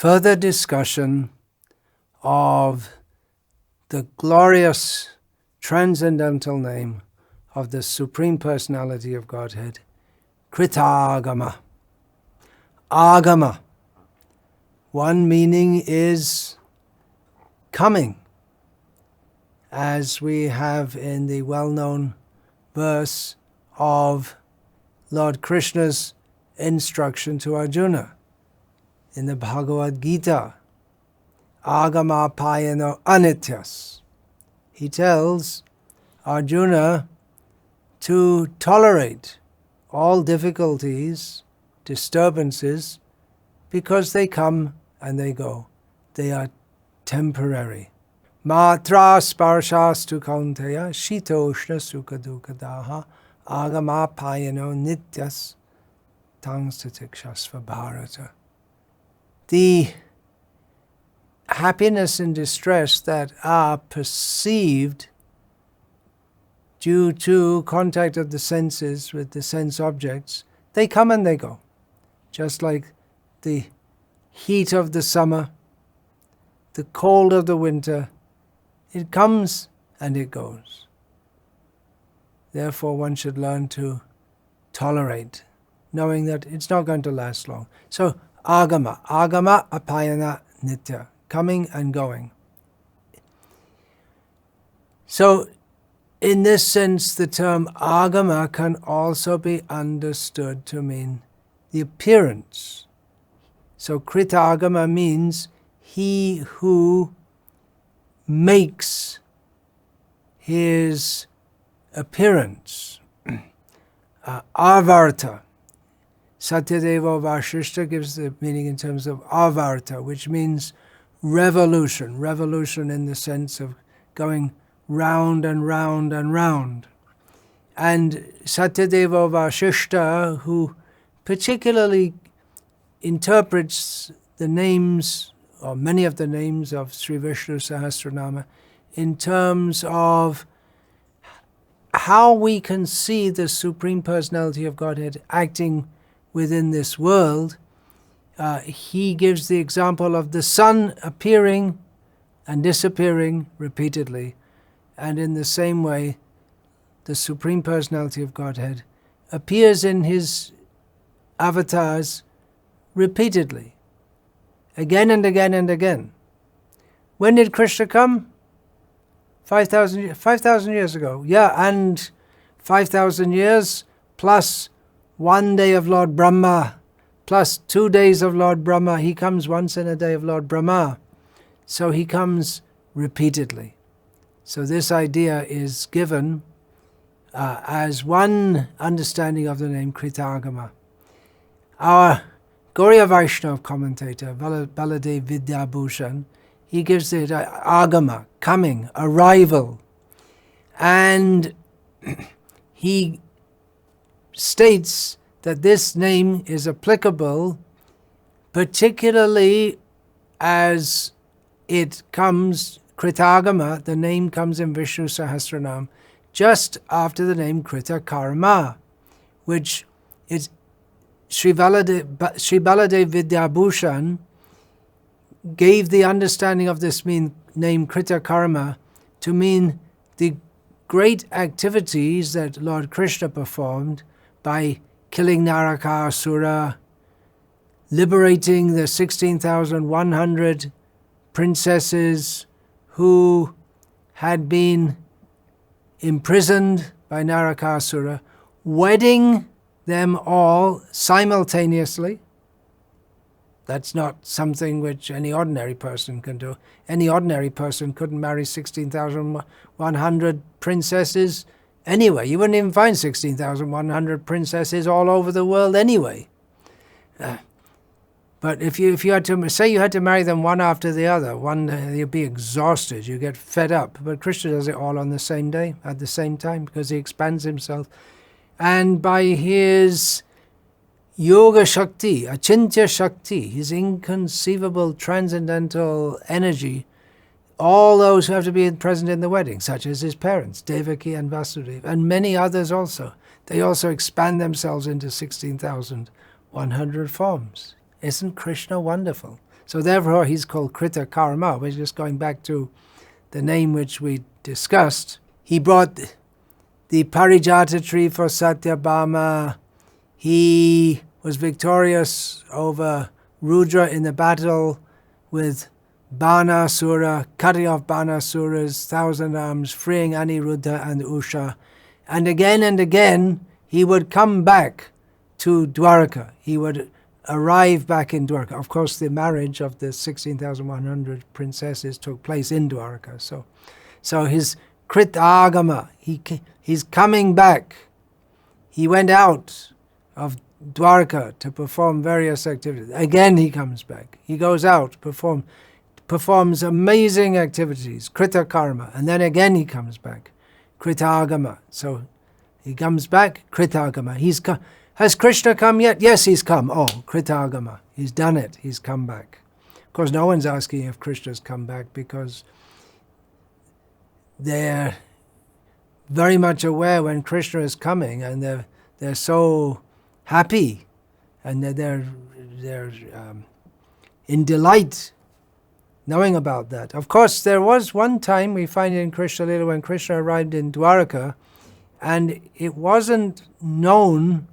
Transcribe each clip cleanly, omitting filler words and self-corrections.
further discussion of the glorious transcendental name of the Supreme Personality of Godhead, Krtagamah. Agama. One meaning is coming, as we have in the well-known verse of Lord Krishna's instruction to Arjuna in the Bhagavad Gita. Agama payano anityas. He tells Arjuna to tolerate all difficulties, disturbances, because they come and they go. They are temporary. Matra sparshastu kaunteya shitoshna sukadukadaha agama payano nityas tangsatikshasva bharata. The happiness and distress that are perceived due to contact of the senses with the sense objects, they come and they go. Just like the heat of the summer, the cold of the winter, it comes and it goes. Therefore, one should learn to tolerate, knowing that it's not going to last long. So, agama apayana nitya, coming and going. So, in this sense, the term agama can also be understood to mean the appearance. So Krtagamah means he who makes his appearance. Avarta. Satyadeva Vashishta gives the meaning in terms of avarta, which means revolution. Revolution in the sense of going round and round and round. And Satyadeva Vashishta, who particularly interprets the names, or many of the names of Sri Vishnu Sahasranama, in terms of how we can see the Supreme Personality of Godhead acting within this world. He gives the example of the sun appearing and disappearing repeatedly, and in the same way, the Supreme Personality of Godhead appears in his avatars repeatedly, again and again and again. When did Krishna come? 5,000 years ago. Yeah, and 5,000 years plus 1 day of Lord Brahma, plus 2 days of Lord Brahma. He comes once in a day of Lord Brahma. So he comes repeatedly. So this idea is given as one understanding of the name Krtagamah. Our Gauriya Vaishnava commentator, Baladev Vidyabhushan, he gives it agama, coming, arrival. And he states that this name is applicable particularly as it comes, Krtagamah, the name comes in Vishnu Sahasranama just after the name Krtagamah, which is Sri Baladev Vidyabhushan gave the understanding of this name Krtagamah to mean the great activities that Lord Krishna performed by killing Narakasura, liberating the 16,100 princesses who had been imprisoned by Narakasura, wedding them all simultaneously. That's not something which any ordinary person can do. Any ordinary person couldn't marry 16,100 princesses anyway. You wouldn't even find 16,100 princesses all over the world anyway. But if you had to say you had to marry them one after the other, you'd be exhausted. You get fed up. But Krishna does it all on the same day, at the same time, because he expands himself. And by his Yoga Shakti, Achintya Shakti, his inconceivable transcendental energy, all those who have to be present in the wedding, such as his parents, Devaki and Vasudeva, and many others also, they also expand themselves into 16,100 forms. Isn't Krishna wonderful? So therefore he's called Krtagamah. We're just going back to the name which we discussed. He brought the Parijata tree for Satyabhama. He was victorious over Rudra in the battle with Banasura, cutting off Banasura's 1,000 arms, freeing Aniruddha and Usha. And again, he would come back to Dwarka. He would arrive back in Dwarka. Of course, the marriage of the 16,100 princesses took place in Dwarka. So his Krtagamah, he's coming back. He went out of Dwarka to perform various activities. Again, he comes back. He goes out, performs amazing activities, Krtagamah, and then again he comes back, Krtagamah. So he comes back, Krtagamah. Has Krishna come yet? Yes, he's come. Oh, Krtagamah. He's done it. He's come back. Of course, no one's asking if Krishna's come back because they're very much aware when Krishna is coming, and they're so happy, and they're in delight knowing about that. Of course, there was one time we find in Krishna Lila when Krishna arrived in Dwaraka, and it wasn't known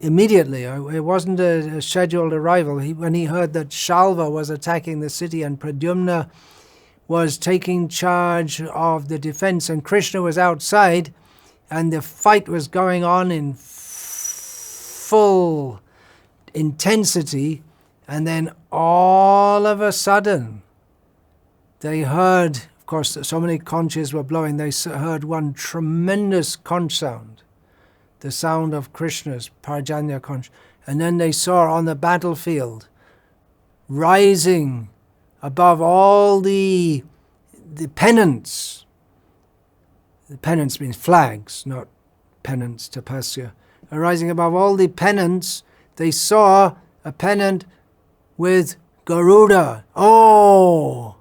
immediately. It wasn't a scheduled arrival. When he heard that Shalva was attacking the city and Pradyumna was taking charge of the defense, and Krishna was outside, and the fight was going on in full intensity, and then all of a sudden they heard, of course, so many conches were blowing, they heard one tremendous conch sound, the sound of Krishna's Parjanya conch, and then they saw on the battlefield, rising above all the pennants. The pennants means flags, not pennants, tapasya. Rising above all the pennants, they saw a pennant with Garuda. Oh,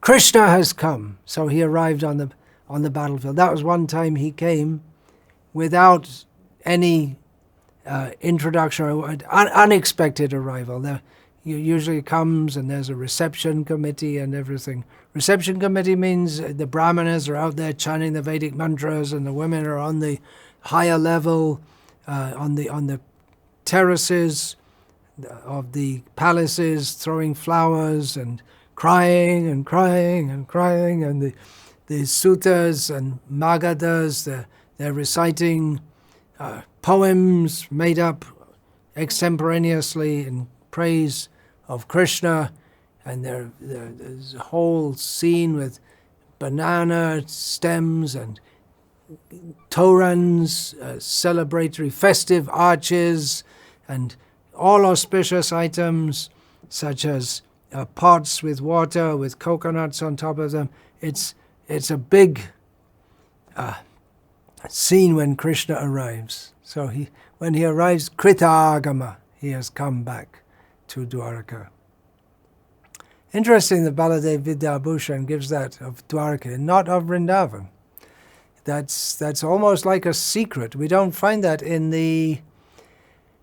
Krishna has come. So he arrived on the battlefield. That was one time he came without any introduction or unexpected arrival. There usually comes and there's a reception committee and everything. Reception committee means the brahmanas are out there chanting the Vedic mantras, and the women are on the higher level, on the terraces of the palaces, throwing flowers and crying and crying and crying, and the sutas and magadas, they're reciting poems made up extemporaneously in praise of Krishna, and there's a whole scene with banana stems and torans, celebratory festive arches, and all auspicious items such as pots with water with coconuts on top of them. It's a big scene when Krishna arrives. So when he arrives, Krtagamah, he has come back to Dwaraka. Interesting that Baladev Vidyabhushan gives that of Dwaraka, not of Vrindavan. That's almost like a secret. We don't find that in the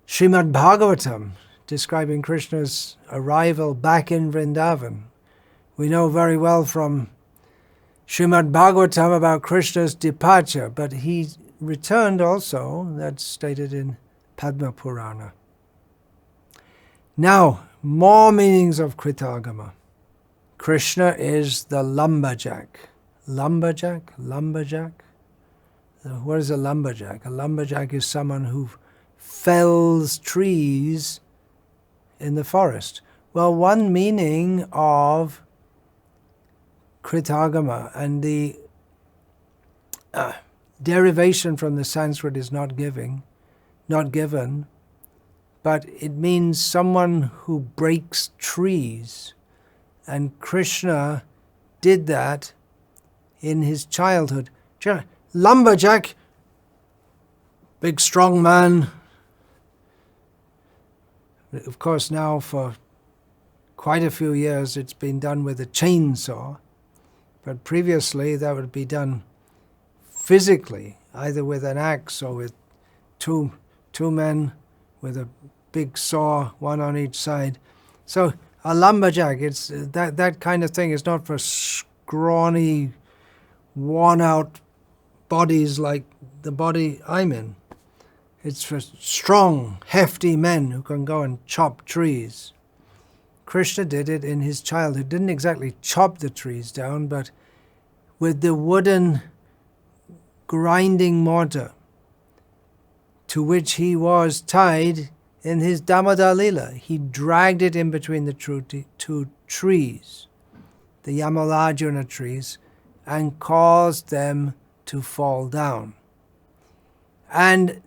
Srimad Bhagavatam, describing Krishna's arrival back in Vrindavan. We know very well from Srimad Bhagavatam about Krishna's departure, but he returned also. That's stated in Padma Purana. Now, more meanings of Krtagamah. Krishna is the lumberjack. Lumberjack? What is a lumberjack? A lumberjack is someone who fells trees in the forest. Well, one meaning of Krtagamah, and the derivation from the Sanskrit is not given, but it means someone who breaks trees. And Krishna did that in his childhood. Lumberjack, big strong man. Of course, now for quite a few years it's been done with a chainsaw, but previously that would be done physically, either with an axe or with two men with a big saw, one on each side, So a lumberjack, it's that kind of thing is not for scrawny, worn-out bodies like the body I'm in. It's for strong, hefty men who can go and chop trees. Krishna did it in his childhood. Didn't exactly chop the trees down, but with the wooden grinding mortar to which he was tied in his Damodar Lila, he dragged it in between the two trees, the Yamalajuna trees, and caused them to fall down. And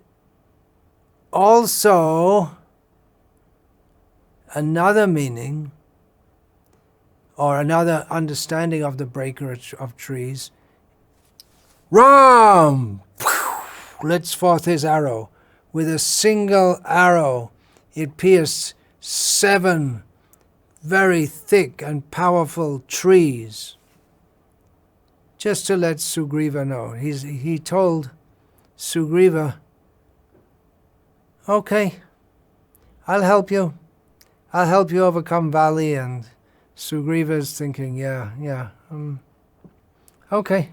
also, another meaning, or another understanding of the breaker of trees, Ram lets forth his arrow. With a single arrow, it pierced 7 very thick and powerful trees, just to let Sugriva know. He told Sugriva, okay, I'll help you. I'll help you overcome Vali. And Sugriva's thinking, okay,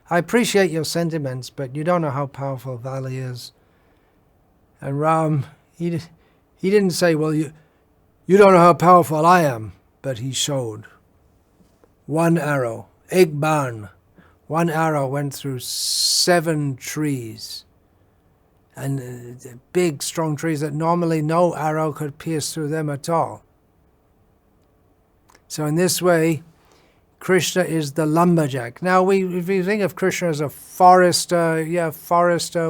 I appreciate your sentiments, but you don't know how powerful Vali is. And Ram, he didn't say, well, you don't know how powerful I am, but he showed. 1 arrow, Ek Ban, 1 arrow went through 7 trees. And big, strong trees that normally no arrow could pierce through them at all. So in this way, Krishna is the lumberjack. Now, if we think of Krishna as a forester,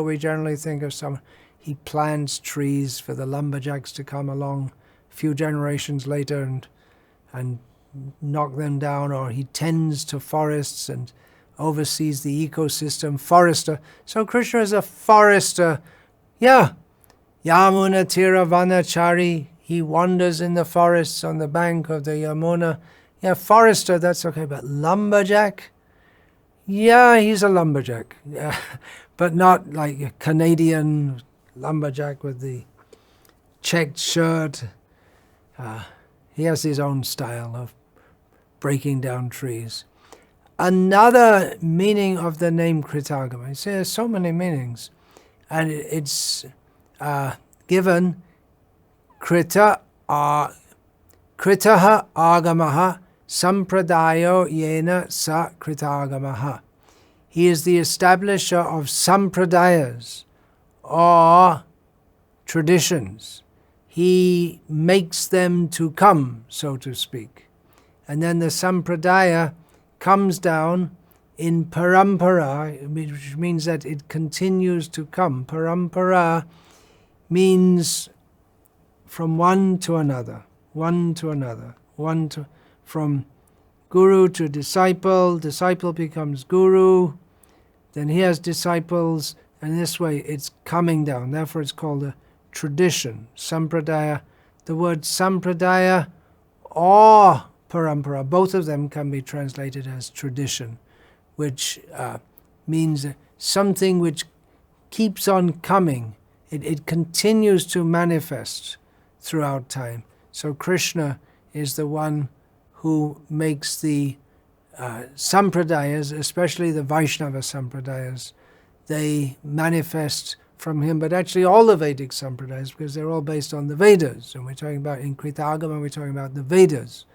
we generally think of someone. He plants trees for the lumberjacks to come along a few generations later and knock them down, or he tends to forests and oversees the ecosystem, forester. So Krishna is a forester. Yeah, Yamuna Tira Vanachari, he wanders in the forests on the bank of the Yamuna. Yeah, forester, that's okay, but lumberjack? Yeah, he's a lumberjack. Yeah, but not like a Canadian lumberjack with the checked shirt. He has his own style of breaking down trees. Another meaning of the name Krtagamah, you see, there's so many meanings, and it's given Kritaha Agamaha Sampradayo Yena Sa Krtagamaha. He is the establisher of sampradayas, or traditions. He makes them to come, so to speak. And then the sampradaya comes down in parampara, which means that it continues to come. Parampara means from one to another, from guru to disciple, disciple becomes guru, then he has disciples, and this way it's coming down. Therefore it's called a tradition, sampradaya. The word sampradaya or parampara, both of them can be translated as tradition, which means something which keeps on coming. It continues to manifest throughout time. So Krishna is the one who makes the sampradayas, especially the Vaishnava sampradayas, they manifest from him, but actually all the Vedic sampradayas, because they're all based on the Vedas, and we're talking about in Krtagamah, we're talking about the Vedas.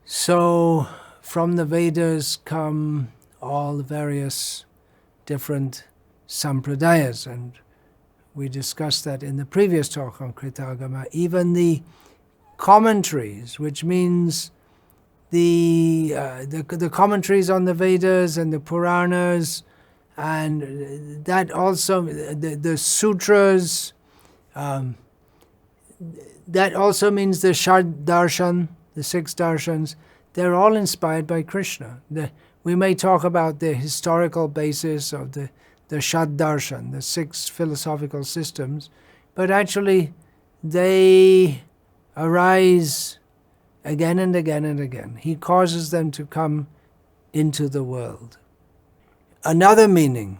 So from the Vedas come all the various different sampradayas, and we discussed that in the previous talk on Krtagamah. Even the commentaries, which means the commentaries on the Vedas and the Puranas, and that also, the sutras, that also means the Shad Darshan, the 6 darshans, they're all inspired by Krishna. We may talk about the historical basis of the Shad Darshan, the 6 philosophical systems, but actually they arise again and again and again. He causes them to come into the world. Another meaning,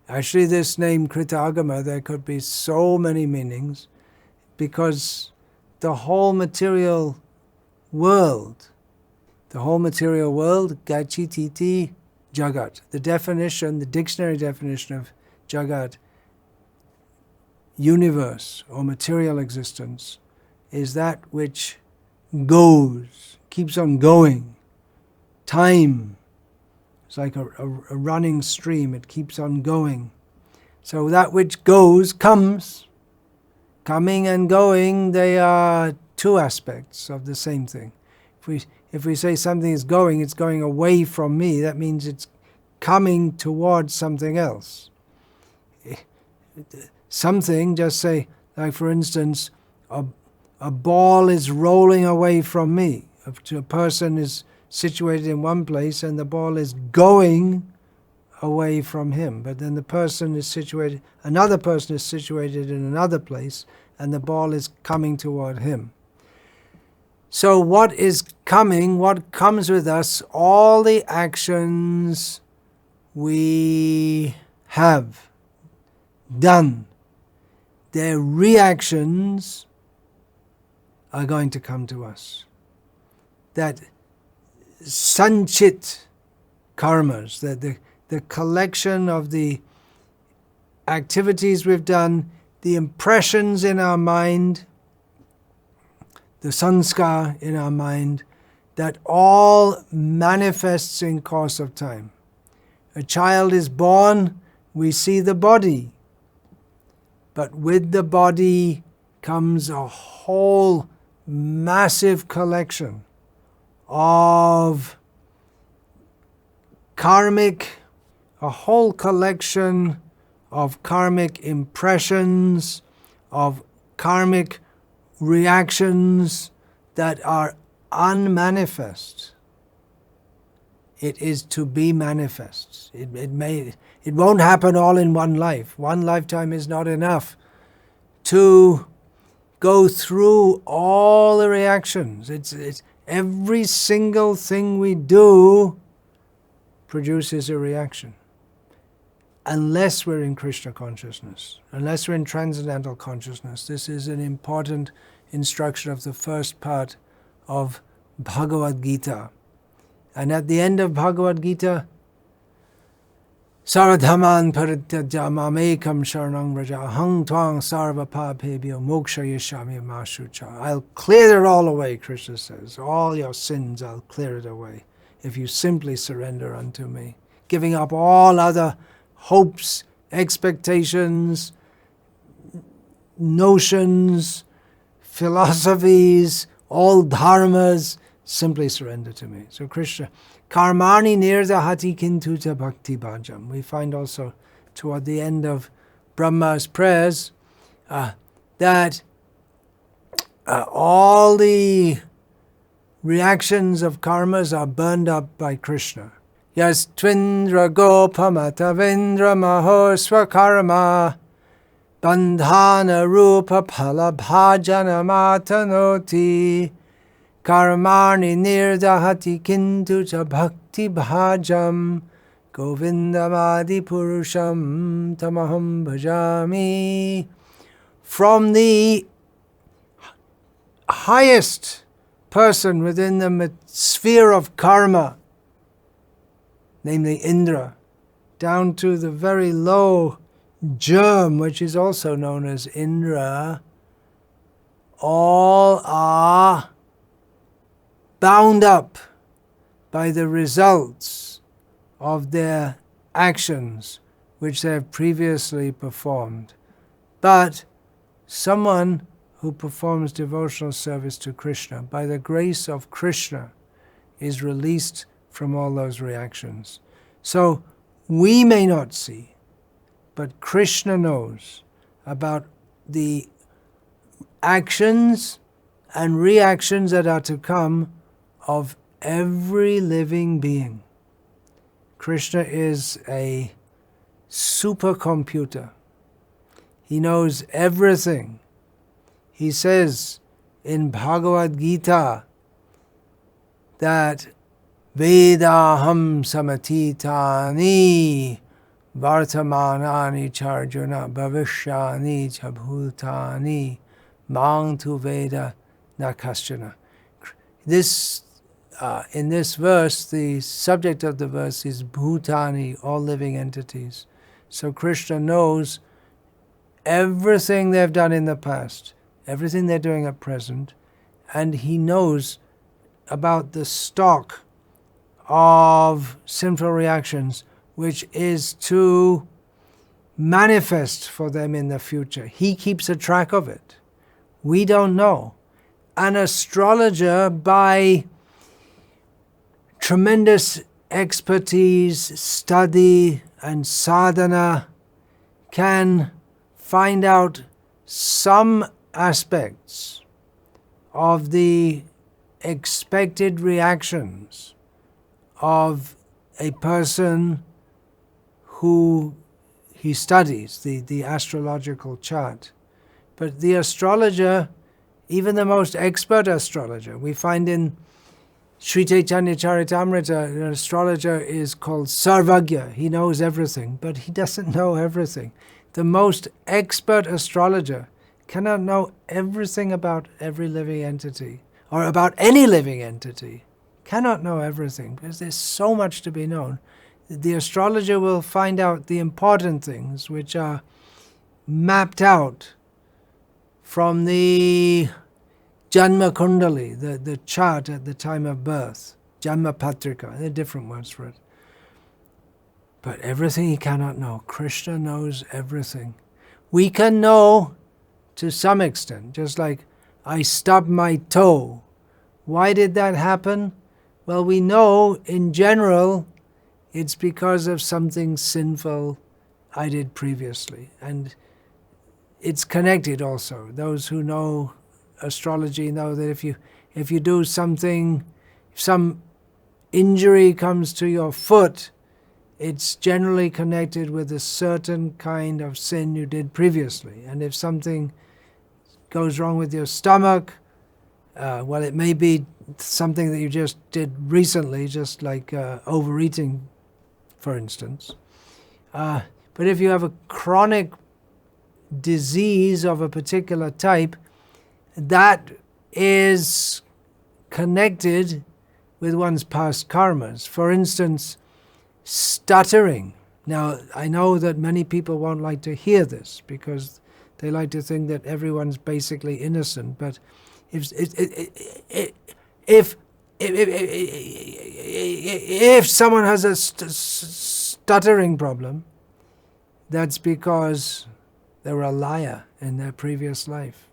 actually this name Krtagamah, there could be so many meanings, because the whole material world. The whole material world, gachititi jagat. The definition, the dictionary definition of jagat, universe or material existence, is that which goes, keeps on going. Time, it's like a running stream, it keeps on going. So that which goes comes. Coming and going, they are two aspects of the same thing. If we say something is going, it's going away from me, that means it's coming towards something else. Something, just say, like for instance, a ball is rolling away from me. A person is situated in one place and the ball is going away from him. But then another person is situated in another place and the ball is coming toward him. So what is coming, what comes with us, all the actions we have done, their reactions are going to come to us. That sanchit karmas, that the collection of the activities we've done, the impressions in our mind, the sanskar in our mind, that all manifests in course of time. A child is born, we see the body, but with the body comes a whole massive collection of a whole collection of karmic impressions, of karmic reactions that are unmanifest. It is to be manifest. It won't happen all in one life. One lifetime is not enough to go through all the reactions. It's every single thing we do produces a reaction. Unless we're in Krishna consciousness, unless we're in transcendental consciousness. This is an important instruction of the first part of Bhagavad Gita. And at the end of Bhagavad Gita, Saradhaman parityaja mamekam sharanam vraja hang twang sarva papebhyo moksha yashami mashucha. I'll clear it all away, Krishna says. All your sins, I'll clear it away if you simply surrender unto me. Giving up all other hopes, expectations, notions, philosophies, all dharmas, simply surrender to me. So Krishna, karmani nirdahati kintuta bhakti bhajam. We find also toward the end of Brahma's prayers that all the reactions of karmas are burned up by Krishna. Yas tvindra gopamata vendra maho swakarma bandhana rupa phala bhajana matanoti karmani nirdahati kintu cha bhakti bhajam govindamadi purusham tamaham bhajami. From the highest person within the sphere of karma, namely Indra, down to the very low germ, which is also known as Indra, all are bound up by the results of their actions which they have previously performed. But someone who performs devotional service to Krishna, by the grace of Krishna, is released from all those reactions. So we may not see, but Krishna knows about the actions and reactions that are to come of every living being. Krishna is a supercomputer. He knows everything. He says in Bhagavad Gita that Vedaham samatitani vartamanani charjuna bhavishyani chabhutani mang tu veda na kaschana. This, in this verse, the subject of the verse is bhutani, all living entities. So Krishna knows everything they've done in the past, everything they're doing at present, and he knows about the stock of sinful reactions which is to manifest for them in the future. He keeps a track of it. We don't know. An astrologer, by tremendous expertise, study, and sadhana, can find out some aspects of the expected reactions of a person who he studies, the astrological chart. But the astrologer, even the most expert astrologer, we find in Sri Chaitanya Charitamrita, an astrologer is called Sarvagya. He knows everything, but he doesn't know everything. The most expert astrologer cannot know everything about every living entity, or about any living entity. Cannot know everything, because there's so much to be known. The astrologer will find out the important things which are mapped out from the Janma Kundali, the chart at the time of birth, Janma Patrika, there are different words for it. But everything he cannot know. Krishna knows everything. We can know to some extent, just like I stubbed my toe. Why did that happen? Well, we know in general it's because of something sinful I did previously. And it's connected also. Those who know astrology know that if you do something, if some injury comes to your foot, it's generally connected with a certain kind of sin you did previously. And if something goes wrong with your stomach, well, it may be something that you just did recently, just like overeating, for instance. But if you have a chronic disease of a particular type, that is connected with one's past karmas. For instance, stuttering. Now, I know that many people won't like to hear this because they like to think that everyone's basically innocent, but if someone has a stuttering problem, that's because they were a liar in their previous life.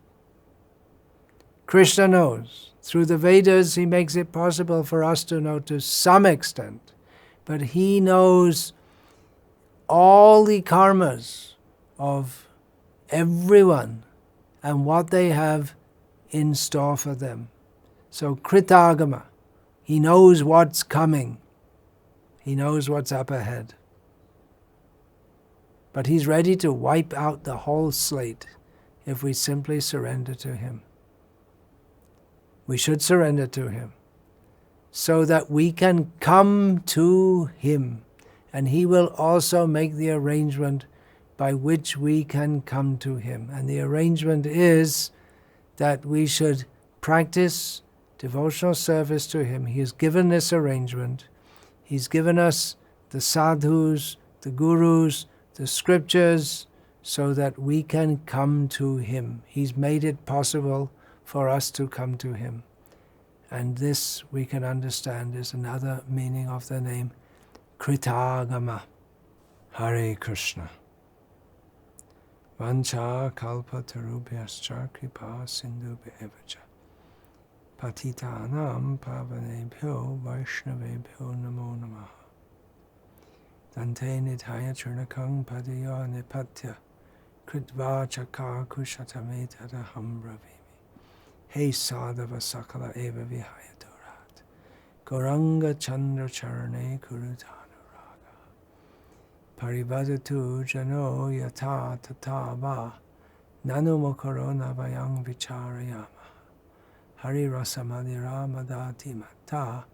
Krishna knows. Through the Vedas, he makes it possible for us to know to some extent, but he knows all the karmas of everyone and what they have in store for them. So Krtagamah, he knows what's coming. He knows what's up ahead. But he's ready to wipe out the whole slate if we simply surrender to him. We should surrender to him so that we can come to him, and he will also make the arrangement by which we can come to him. And the arrangement is that we should practice devotional service to him. He has given this arrangement. He's given us the sadhus, the gurus, the scriptures, so that we can come to him. He's made it possible for us to come to him. And this we can understand is another meaning of the name Krtagamah. Hare Krishna. Vancha kalpa tarubhyascha kripa sindhubhya evacha patitanam pavanebhyo vaishnavebhyo namo namaha. Dante nithaya churnakang padayo nipatya kritva chakar kushatame tadaham bravimi. Hey sadhava sakala eva vihaya durat Gauranga chandra charane kurutanu raga Parivadatu jano yata tatava Nanu mokaro navayang vicharayama Hari rasamadira madati mata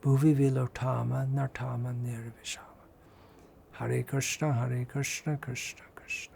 Bhuvi vilotama nartama nirvishama. Hare Krishna, Krishna Krishna.